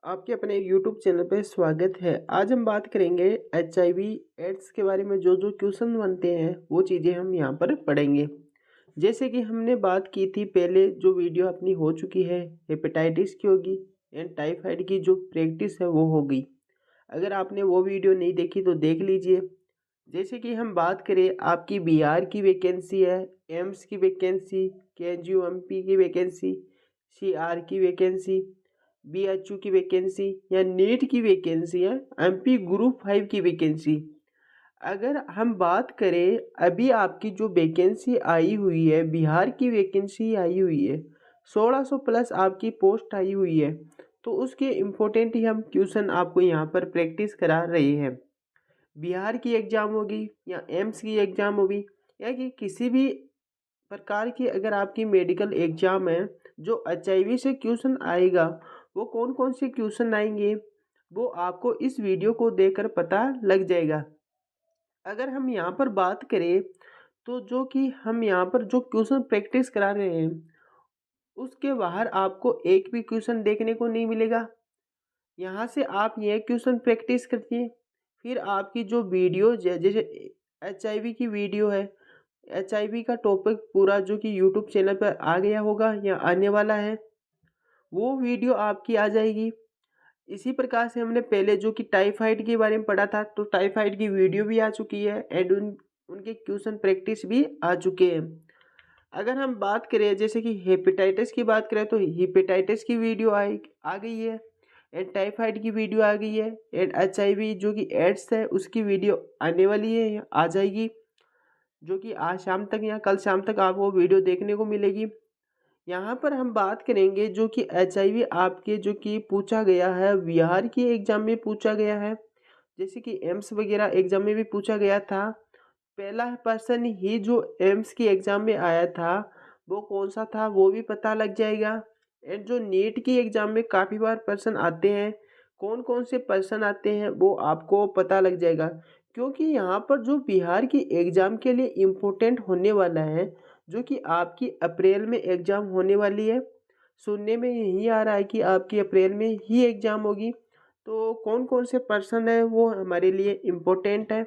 आपके अपने YouTube channel पे स्वागत है। आज हम बात करेंगे HIV एड्स के बारे में। जो जो क्वेश्चन बनते हैं वो चीज़ें हम यहाँ पर पढ़ेंगे। जैसे कि हमने बात की थी पहले, जो वीडियो अपनी हो चुकी है हेपेटाइटिस की होगी एंड टाइफाइड की जो प्रैक्टिस है वो होगी। अगर आपने वो वीडियो नहीं देखी तो देख लीजिए। जैसे कि हम बात करें, आपकी बिहार की वैकेंसी है, एम्स की वैकेंसी, KGOMP की वैकेंसी, CR की वैकेंसी, BHU की वैकेंसी या नीट की वैकेंसी है, MP ग्रुप 5 की वैकेंसी। अगर हम बात करें, अभी आपकी जो वैकेंसी आई हुई है, बिहार की वैकेंसी आई हुई है, 1600 प्लस आपकी पोस्ट आई हुई है। तो उसके इम्पोर्टेंट ही हम क्वेश्चन आपको यहाँ पर प्रैक्टिस करा रहे हैं। बिहार की एग्ज़ाम होगी या एम्स की एग्ज़ाम होगी या कि किसी भी प्रकार की अगर आपकी मेडिकल एग्ज़ाम है, जो HIV से क्वेश्चन आएगा, वो कौन कौन से क्वेश्चन आएंगे वो आपको इस वीडियो को देखकर पता लग जाएगा। अगर हम यहाँ पर बात करें तो जो कि हम यहाँ पर जो क्वेश्चन प्रैक्टिस करा रहे हैं, उसके बाहर आपको एक भी क्वेश्चन देखने को नहीं मिलेगा। यहाँ से आप ये क्वेश्चन प्रैक्टिस करती फिर आपकी जो वीडियो जैसे HIV की वीडियो है, HIV का टॉपिक पूरा जो कि यूट्यूब चैनल पर आ गया होगा या आने वाला है, वो वीडियो आपकी आ जाएगी। इसी प्रकार से हमने पहले जो कि टाइफाइड के बारे में पढ़ा था, तो टाइफाइड की वीडियो भी आ चुकी है एंड उनके क्वेश्चन प्रैक्टिस भी आ चुके हैं। अगर हम बात करें जैसे कि हेपेटाइटिस की बात करें, तो हेपेटाइटिस की वीडियो आ गई है एंड टाइफाइड की वीडियो आ गई है एंड HIV जो कि एड्स है उसकी वीडियो आने वाली है या आ जाएगी, जो कि आज शाम तक या कल शाम तक आपको वीडियो देखने को मिलेगी। यहाँ पर हम बात करेंगे जो कि HIV आपके जो कि पूछा गया है, बिहार की एग्जाम में पूछा गया है, जैसे कि एम्स वगैरह एग्जाम में भी पूछा गया था। पहला पर्सन ही जो एम्स की एग्जाम में आया था वो कौन सा था वो भी पता लग जाएगा। एंड जो नीट की एग्जाम में काफ़ी बार पर्सन आते हैं, कौन कौन से पर्सन आते हैं वो आपको पता लग जाएगा। क्योंकि यहाँ पर जो बिहार की एग्ज़ाम के लिए इम्पोर्टेंट होने वाला है, जो कि आपकी अप्रैल में एग्ज़ाम होने वाली है। सुनने में यही आ रहा है कि आपकी अप्रैल में ही एग्ज़ाम होगी। तो कौन कौन से पर्सन है वो हमारे लिए इम्पोर्टेंट है।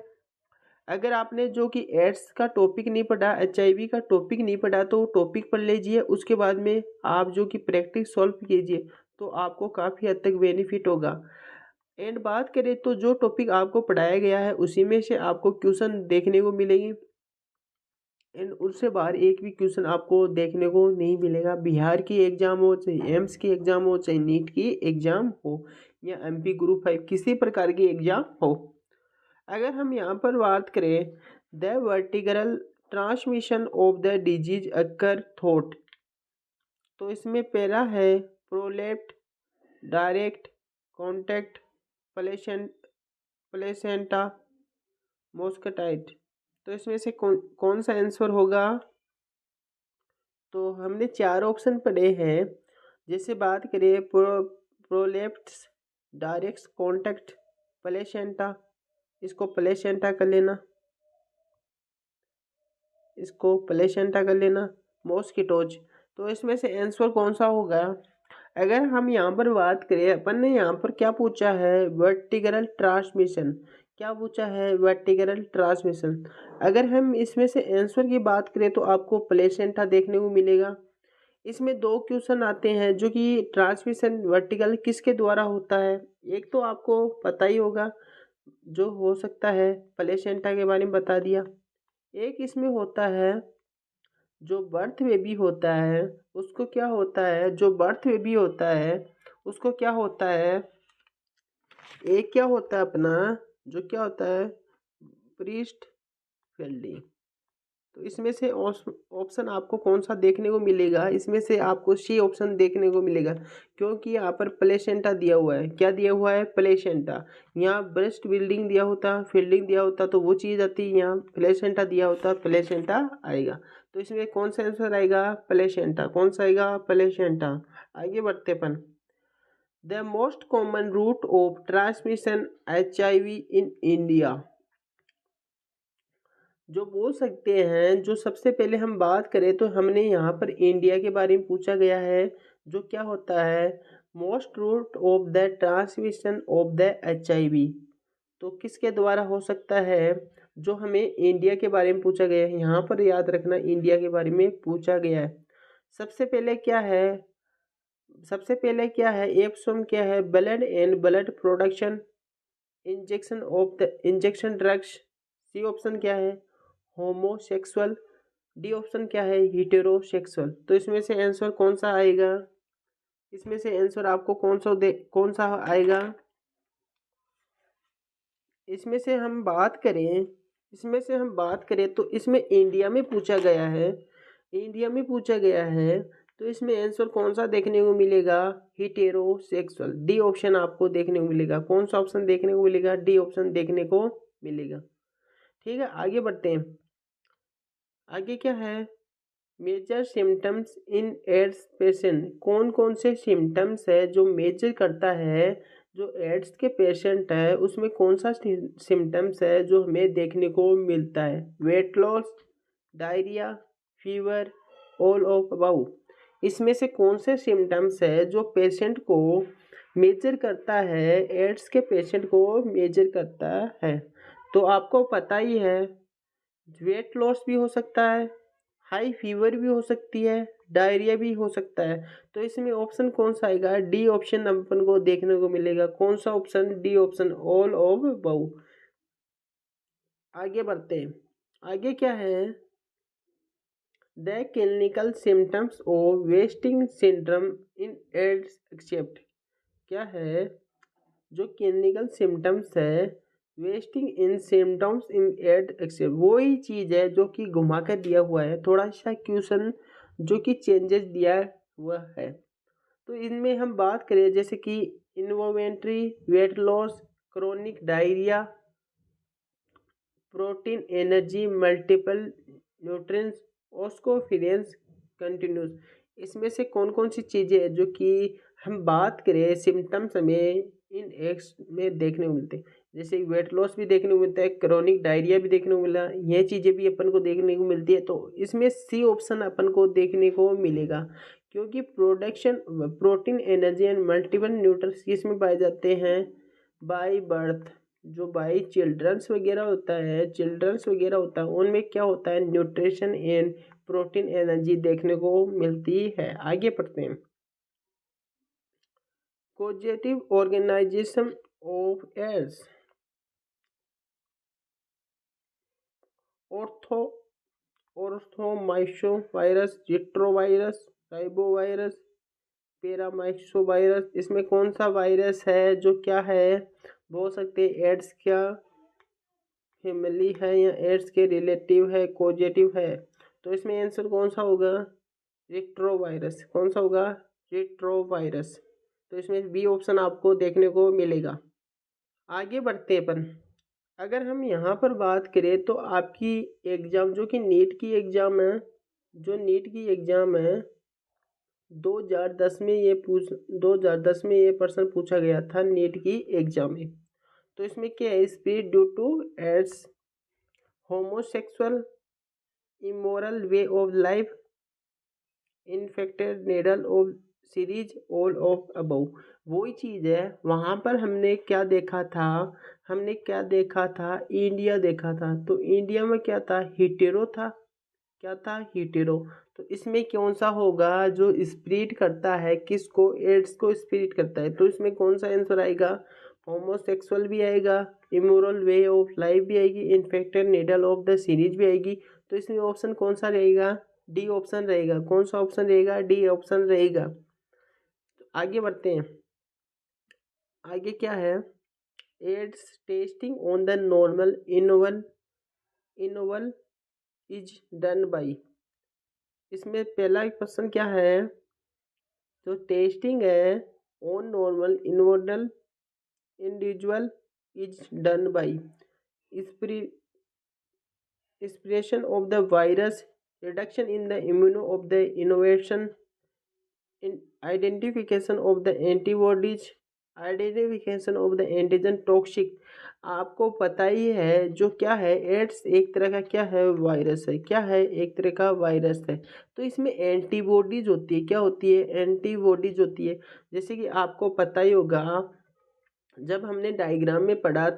अगर आपने जो कि एड्स का टॉपिक नहीं पढ़ा, HIV का टॉपिक नहीं पढ़ा, तो टॉपिक पढ़ लीजिए। उसके बाद में आप जो कि प्रैक्टिस सॉल्व कीजिए, तो आपको काफ़ी हद तक बेनिफिट होगा। एंड बात करें तो जो टॉपिक आपको पढ़ाया गया है उसी में से आपको क्वेश्चन देखने को मिलेंगे एंड उससे बाहर एक भी क्वेश्चन आपको देखने को नहीं मिलेगा। बिहार की एग्ज़ाम हो, चाहे एम्स की एग्ज़ाम हो, चाहे नीट की एग्ज़ाम हो या MP ग्रुप 5 किसी प्रकार की एग्ज़ाम हो। अगर हम यहाँ पर बात करें, the vertical transmission of the disease occur thought, तो इसमें पहला है प्रोलेप्ट, डायरेक्ट कॉन्टैक्ट, प्लेसेंटा, मोस्कटाइट। तो इसमें से कौन कौन सा आंसर होगा। तो हमने चार ऑप्शन पढ़े हैं। जैसे बात करें प्रोलेप्ट्स, डायरेक्ट कॉन्टैक्ट, प्लेसेंटा, इसको प्लेसेंटा कर लेना, इसको प्लेसेंटा कर लेना, मॉस्किटोज। तो इसमें से आंसर कौन सा होगा। अगर हम यहाँ पर बात करें, अपन ने यहाँ पर क्या पूछा है, वर्टिकल ट्रांसमिशन, क्या पूछा है, वर्टिकल ट्रांसमिशन। अगर हम इसमें से आंसर की बात करें तो आपको प्लेसेंटा देखने को मिलेगा। इसमें दो क्वेश्चन आते हैं, जो कि ट्रांसमिशन वर्टिकल किसके द्वारा होता है। एक तो आपको पता ही होगा, जो हो सकता है प्लेसेंटा के बारे में बता दिया। एक इसमें होता है जो बर्थ बेबी होता है, उसको क्या होता है, जो बर्थ बेबी होता है उसको क्या होता है, एक क्या होता है अपना, जो क्या होता है ब्रेस्ट फीडिंग। तो इसमें से ऑप्शन आपको कौन सा देखने को मिलेगा, इसमें से आपको सी ऑप्शन देखने को मिलेगा। क्योंकि यहाँ पर प्लेसेंटा दिया हुआ है, क्या दिया हुआ है, प्लेसेंटा। यहाँ ब्रेस्ट बिल्डिंग दिया होता, फील्डिंग दिया होता तो वो चीज़ आती, यहाँ प्लेसेंटा दिया होता, प्लेसेंटा आएगा। तो इसमें कौन सा आंसर आएगा, प्लेसेंटा। कौन सा आएगा, प्लेसेंटा। आगे बढ़ते अपन। The most common route of transmission HIV in India, जो बोल सकते हैं, जो सबसे पहले हम बात करें तो हमने यहाँ पर इंडिया के बारे में पूछा गया है, जो क्या होता है most route of the transmission of the HIV। तो किसके द्वारा हो सकता है? जो हमें इंडिया के बारे में पूछा गया है, यहाँ पर याद रखना इंडिया के बारे में पूछा गया है। सबसे पहले क्या है? सबसे पहले क्या है? ए ऑप्शन क्या है? Blood and blood production, injection of the injection drugs. C option क्या है? होमोसेक्सुअल। डी ऑप्शन क्या है? हीटेरोसेक्सुअल। तो इसमें से आंसर कौन सा आएगा? इसमें से आंसर आपको कौन सा आएगा? इसमें से हम बात करें तो इसमें इंडिया में पूछा गया है। इंडिया में पूछा गया है तो इसमें आंसर कौन सा देखने को मिलेगा? हीटेरोसेक्सुअल। डी ऑप्शन आपको देखने को मिलेगा। कौन सा ऑप्शन देखने को मिलेगा? डी ऑप्शन देखने को मिलेगा। ठीक है, आगे बढ़ते हैं। आगे क्या है? Major symptoms in AIDS patient. कौन कौन से सिम्टम्स है जो मेजर करता है? जो एड्स के पेशेंट है उसमें कौन सा सिम्टम्स है जो हमें देखने को मिलता है? Weight loss, diarrhoea, fever, all of about. इसमें से कौन से सिम्टम्स है जो पेशेंट को मेजर करता है? एड्स के पेशेंट को मेजर करता है। तो आपको पता ही है, वेट लॉस भी हो सकता है, हाई फीवर भी हो सकती है, डायरिया भी हो सकता है। तो इसमें ऑप्शन कौन सा आएगा? डी ऑप्शन अपन को देखने को मिलेगा। कौन सा option? D option, all of above. आगे बढ़ते हैं। आगे क्या है? The clinical symptoms of wasting syndrome in AIDS except. क्या है? जो क्लिनिकल सिम्टम्स है wasting in symptoms in AIDS except, वही चीज़ है जो कि घुमा कर दिया हुआ है, थोड़ा सा क्वेश्चन जो कि चेंजेस दिया हुआ है। तो इनमें हम बात करें जैसे कि involuntary, weight loss, chronic diarrhoea, protein energy, multiple nutrients, ऑस्कोफिरेंस कंटिन्यूस। इसमें से कौन कौन सी चीज़ें हैं जो कि हम बात करें सिम्टम्स हमें इन एक्स में देखने को मिलते हैं? जैसे वेट लॉस भी देखने को मिलता है, क्रोनिक डायरिया भी देखने को मिला, ये चीज़ें भी अपन को देखने को मिलती है। तो इसमें सी ऑप्शन अपन को देखने को मिलेगा, क्योंकि production protein energy and multiple nutrients इसमें पाए जाते हैं बाय बर्थ। जो बाई चिल्ड्रंस वगैरह होता है उनमें क्या होता है? न्यूट्रिशन एंड प्रोटीन एनर्जी देखने को मिलती है। आगे पढ़ते हैं। Causative organisation of AIDS, ortho orthomyxovirus, retrovirus, ribovirus, paramyxovirus. इसमें कौन सा वायरस है जो क्या है? बोल सकते हैं एड्स क्या फैमिली है या एड्स के रिलेटिव है, कोजेटिव है। तो इसमें आंसर कौन सा होगा? रेट्रोवायरस। कौन सा होगा? रेट्रोवायरस। तो इसमें बी ऑप्शन आपको देखने को मिलेगा। आगे बढ़ते हैं अपन। अगर हम यहाँ पर बात करें तो आपकी एग्ज़ाम जो कि नीट की एग्ज़ाम है, जो नीट की एग्ज़ाम है 2010 में 2010 में ये प्रश्न पूछा गया था नीट की एग्ज़ाम में। तो इसमें क्या है? Speed due to AIDS, homosexual, immoral way of life, infected needle of syringes, all of above. वही चीज़ है, वहाँ पर हमने क्या देखा था? इंडिया देखा था। तो इंडिया में क्या था? हीटेरो था। क्या था? हीटेरो। तो इसमें कौन सा होगा जो स्प्रेड करता है? किसको? एड्स को स्प्रेड करता है। तो इसमें कौन सा आंसर आएगा? होमोसेक्सुअल भी आएगा, इमोरल वे ऑफ लाइफ भी आएगी, infected needle of the series भी आएगी। तो इसमें ऑप्शन कौन सा रहेगा? डी ऑप्शन रहेगा। कौन सा ऑप्शन रहेगा? डी ऑप्शन रहेगा। तो आगे बढ़ते हैं। आगे क्या है? AIDS testing on the normal individual is done by. इसमें पहला क्वेश्चन क्या है? जो टेस्टिंग है on normal individual individual is done by expression of the virus, reduction in the immuno of the innovation, in identification of the antibodies, identification of the antigen toxic। आपको पता ही है जो क्या है, एड्स एक तरह का क्या है, वायरस है। क्या है, एक तरह का वायरस है। तो इसमें एंटीबॉडीज होती है। क्या होती है, एंटीबॉडीज होती है। जैसे कि आपको पता ही होगा, जब हमने डायग्राम में पढ़ा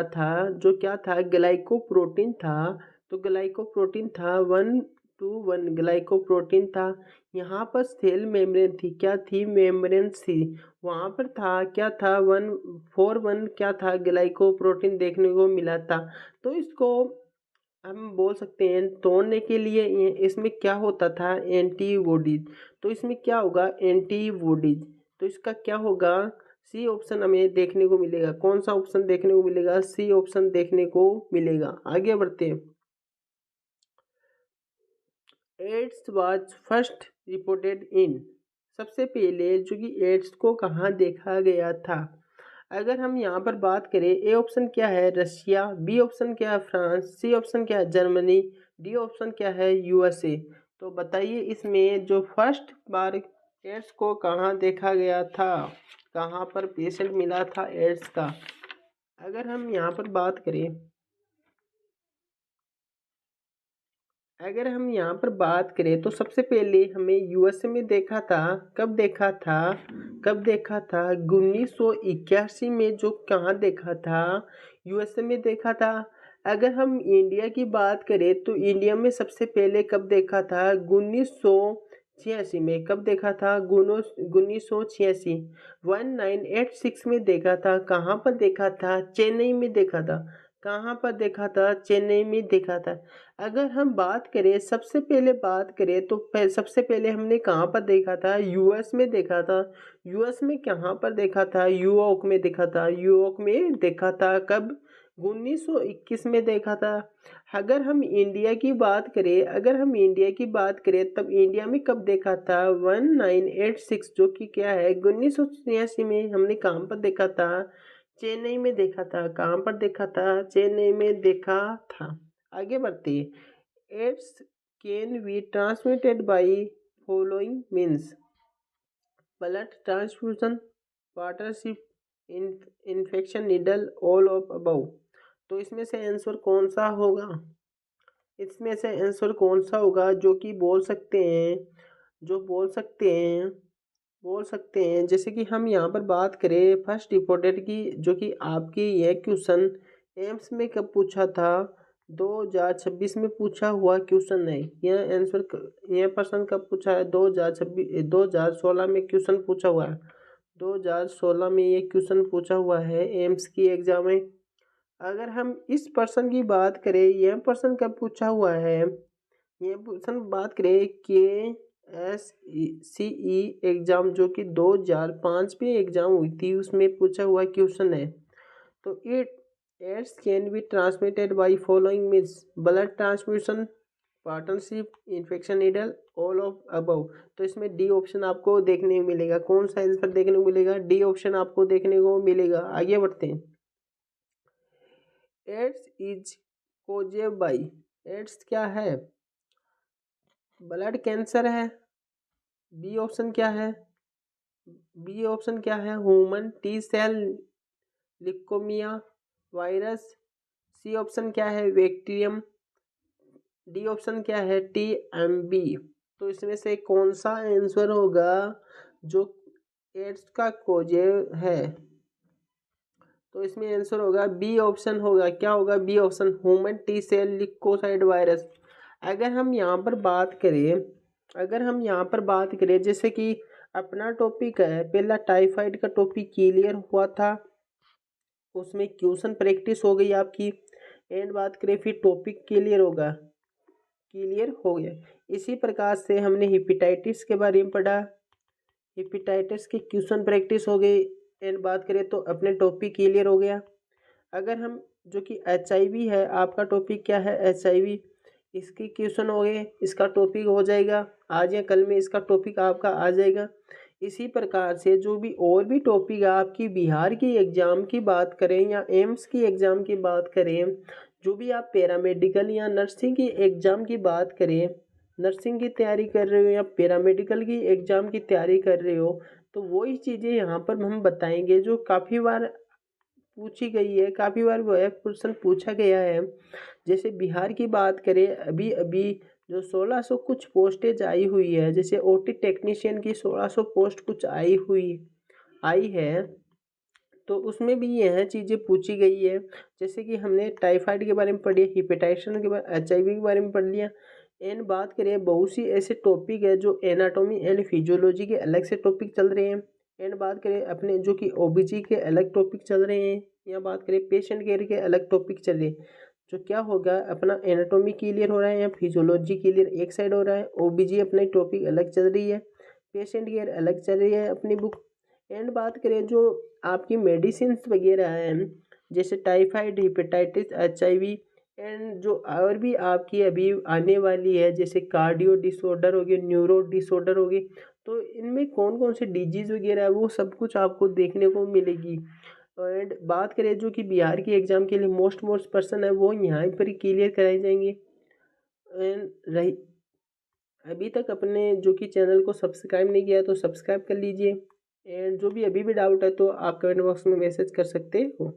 था जो क्या था, ग्लाइकोप्रोटीन था। तो ग्लाइकोप्रोटीन था 1 to 1 ग्लाइकोप्रोटीन था। यहाँ पर सेल मेम्ब्रेन थी। क्या थी, मेम्ब्रेन थी। वहाँ पर था क्या था, 1 4 1 क्या था, ग्लाइकोप्रोटीन देखने को मिला था। तो इसको हम बोल सकते हैं तोड़ने के लिए इसमें क्या होता था, एंटीबॉडीज। तो इसमें क्या होगा, एंटीबॉडीज। तो इसका क्या होगा, सी ऑप्शन हमें देखने को मिलेगा। कौन सा ऑप्शन देखने को मिलेगा, सी ऑप्शन देखने को मिलेगा। आगे बढ़ते हैं। AIDS was first reported in, सबसे पहले जो कि एड्स को कहाँ देखा गया था। अगर हम यहाँ पर बात करें, ए ऑप्शन क्या है, रशिया। बी ऑप्शन क्या है, फ्रांस। सी ऑप्शन क्या है, जर्मनी। डी ऑप्शन क्या है, यूएसए। तो बताइए इसमें जो फर्स्ट बार एड्स को कहाँ देखा गया था, कहाँ पर पेशेंट मिला था एड्स का। अगर हम यहाँ पर बात करें, तो सबसे पहले हमें यूएसए में देखा था। कब देखा था 1981 में। जो कहाँ देखा था, यूएसए में देखा था। अगर हम इंडिया की बात करें तो इंडिया में सबसे पहले कब देखा था, 1986 में। कब देखा था, 1986। 1986 में देखा था। कहाँ पर देखा था, चेन्नई में देखा था। कहाँ पर देखा था, चेन्नई में देखा था। अगर हम बात करें, सबसे पहले बात करें तो सबसे पहले हमने कहाँ पर देखा था, यूएस में देखा था। यूएस में कहाँ पर देखा था, न्यूयॉर्क में देखा था। न्यूयॉर्क में देखा था कब, 1921 में देखा था। अगर हम इंडिया की बात करें तब इंडिया में कब देखा था, 1986 जो कि क्या है, 1986 में हमने कहाँ पर देखा था, चेन्नई में देखा था। कहाँ पर देखा था, चेन्नई में देखा था। आगे बढ़ते हैं। AIDS can be transmitted by following means, blood transfusion, partnership, infection, needle, all of above. तो इसमें से आंसर कौन सा होगा, जो कि बोल सकते हैं जैसे कि हम यहाँ पर बात करें फर्स्ट रिपोर्टेड की, जो कि आपकी यह क्वेश्चन एम्स में कब पूछा था, 2026 में पूछा हुआ क्वेश्चन है। यह प्रश्न कब पूछा है, 2016 में क्वेश्चन पूछा हुआ है। 2016 में ये क्वेश्चन पूछा हुआ है एम्स की एग्जाम में। अगर हम इस पर्सन की बात करें, यह पर्सन कब पूछा हुआ है, ये पर्सन बात करें के SCE एग्जाम जो कि 2005 में एग्जाम हुई थी, उसमें पूछा हुआ क्वेश्चन है। तो AIDS can be transmitted by following means, blood transfusion, partnership, infection, needle, all of above. तो इसमें डी ऑप्शन आपको देखने को मिलेगा। कौन सा आंसर देखने को मिलेगा, डी ऑप्शन आपको देखने को मिलेगा। आगे बढ़ते हैं। AIDS is caused by, AIDS क्या है, ब्लड कैंसर है। बी ऑप्शन क्या है, human T cell leukaemia virus. C option क्या है, बैक्टीरियम। डी ऑप्शन क्या है, TMB। तो इसमें से कौन सा आंसर होगा जो एड्स का कोजेव है। तो इसमें आंसर होगा बी ऑप्शन होगा। क्या होगा, B option, human T cell leukocyte virus. अगर हम यहाँ पर बात करें जैसे कि अपना टॉपिक है, पहला टाइफाइड का टॉपिक क्लियर हुआ था, उसमें क्वेश्चन प्रैक्टिस हो गई आपकी। एंड बात करें फिर टॉपिक क्लियर हो गया। इसी प्रकार से हमने हेपेटाइटिस के बारे में पढ़ा, हेपेटाइटिस के क्वेश्चन प्रैक्टिस हो गई। एंड बात करें तो अपने टॉपिक क्लियर हो गया। अगर हम जो कि HIV है, आपका टॉपिक क्या है, HIV, इसके क्वेश्चन हो गए, इसका टॉपिक हो जाएगा आज या कल में, इसका टॉपिक आपका आ जाएगा। इसी प्रकार से जो भी और भी टॉपिक आपकी बिहार की एग्ज़ाम की बात करें या एम्स की एग्ज़ाम की बात करें, जो भी आप पैरामेडिकल या नर्सिंग की एग्ज़ाम की बात करें, नर्सिंग की तैयारी कर रहे हो या पैरामेडिकल की एग्ज़ाम की तैयारी कर रहे हो, तो वही चीज़ें यहाँ पर हम बताएंगे जो काफ़ी बार पूछी गई है, काफ़ी बार वह क्वेश्चन पूछा गया है। जैसे बिहार की बात करें, अभी अभी जो 1600 कुछ पोस्टेज आई हुई है, जैसे ओटी टेक्नीशियन की 1600 पोस्ट कुछ आई है, तो उसमें भी यह चीज़ें पूछी गई है। जैसे कि हमने टाइफाइड के बारे में पढ़ी है, हिपेटाइटिस के बारे, एचआईवी के बारे में पढ़ लिया। एंड बात करें, बहुत सी ऐसे टॉपिक है जो एनाटॉमी एंड फिजियोलॉजी के अलग से टॉपिक चल रहे हैं। एंड बात करें अपने जो कि ओबीजी के अलग टॉपिक चल रहे हैं, या बात करें पेशेंट केयर के अलग टॉपिक चल रहे हैं। जो क्या होगा, अपना एनाटॉमी क्लियर हो रहा है या फिजियोलॉजी क्लियर एक साइड हो रहा है, ओबीजी अपनी टॉपिक अलग चल रही है, पेशेंट केयर अलग चल रही है अपनी बुक। एंड बात करें जो आपकी मेडिसिन्स वगैरह हैं, जैसे टाइफाइड, हिपेटाइटिस, एचआईवी, एंड जो और भी आपकी अभी आने वाली है, जैसे कार्डियो डिसऑर्डर हो गए, न्यूरो डिसऑर्डर हो गए, तो इनमें कौन कौन से डिजीज़ वगैरह है वो सब कुछ आपको देखने को मिलेगी। एंड बात करें जो कि बिहार के एग्ज़ाम के लिए मोस्ट पर्सन है, वो यहाँ पर ही क्लियर कराए जाएंगे। एंड रही, अभी तक अपने जो कि चैनल को सब्सक्राइब नहीं किया तो सब्सक्राइब कर लीजिए। एंड जो भी अभी भी डाउट है तो आप कमेंट बॉक्स में मैसेज कर सकते हो।